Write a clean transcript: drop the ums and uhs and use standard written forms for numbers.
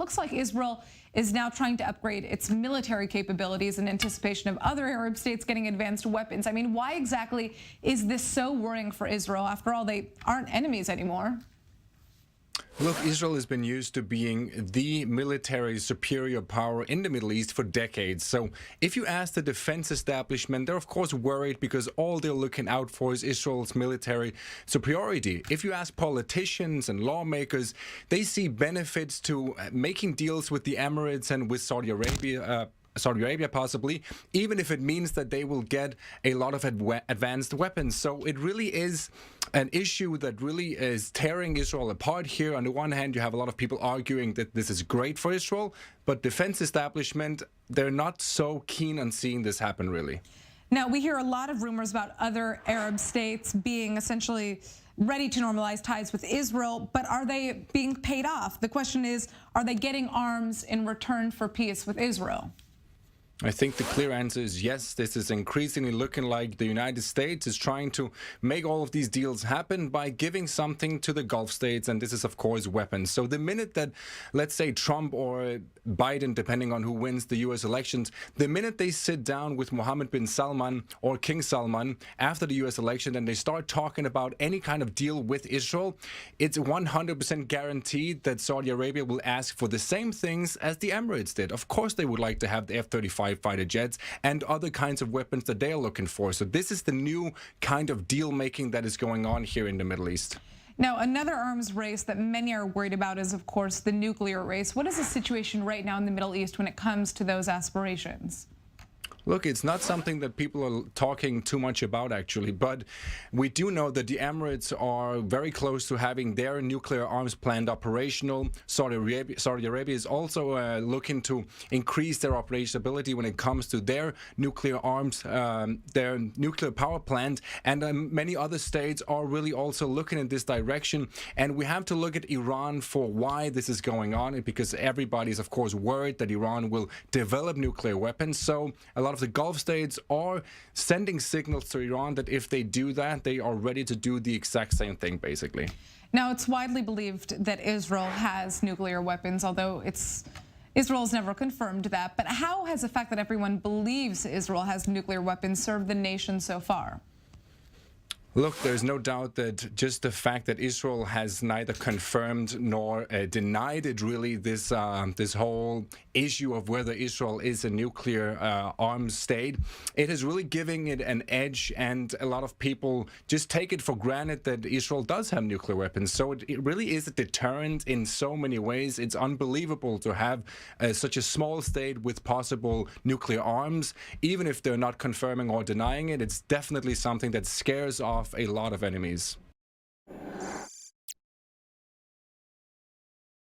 looks like Israel is now trying to upgrade its military capabilities in anticipation of other Arab states getting advanced weapons. I mean, why exactly is this so worrying for Israel? After all, they aren't enemies anymore. Look, Israel has been used to being the military superior power in the Middle East for decades. So if you ask the defense establishment, they're of course worried because all they're looking out for is Israel's military superiority. If you ask politicians and lawmakers, they see benefits to making deals with the Emirates and with Saudi Arabia possibly, even if it means that they will get a lot of advanced weapons. So it really is an issue that really is tearing Israel apart here. On the one hand, you have a lot of people arguing that this is great for Israel, but defense establishment, they're not so keen on seeing this happen, really. Now, we hear a lot of rumors about other Arab states being essentially ready to normalize ties with Israel, but are they being paid off? The question is, are they getting arms in return for peace with Israel? I think the clear answer is yes. This is increasingly looking like the United States is trying to make all of these deals happen by giving something to the Gulf states, and this is, of course, weapons. So the minute that, let's say, Trump or Biden, depending on who wins the U.S. elections, the minute they sit down with Mohammed bin Salman or King Salman after the U.S. election and they start talking about any kind of deal with Israel, it's 100% guaranteed that Saudi Arabia will ask for the same things as the Emirates did. Of course, they would like to have the F-35 fighter jets and other kinds of weapons that they are looking for. So this is the new kind of deal making that is going on here in the Middle East. Now, another arms race that many are worried about is, of course, the nuclear race. What is the situation right now in the Middle East when it comes to those aspirations? Look, it's not something that people are talking too much about, actually, but we do know that the Emirates are very close to having their nuclear arms plant operational. Saudi Arabia is also looking to increase their operationability when it comes to their nuclear arms, their nuclear power plant, and many other states are really also looking in this direction. And we have to look at Iran for why this is going on, because everybody is, of course, worried that Iran will develop nuclear weapons. So a lot of the Gulf states are sending signals to Iran that if they do that, they are ready to do the exact same thing, basically. Now, it's widely believed that Israel has nuclear weapons, although Israel's never confirmed that. But how has the fact that everyone believes Israel has nuclear weapons served the nation so far? Look, there's no doubt that just the fact that Israel has neither confirmed nor denied it, really, this whole issue of whether Israel is a nuclear arms state, it is really giving it an edge, and a lot of people just take it for granted that Israel does have nuclear weapons. So it really is a deterrent in so many ways. It's unbelievable to have such a small state with possible nuclear arms. Even if they're not confirming or denying it, it's definitely something that scares off a lot of enemies.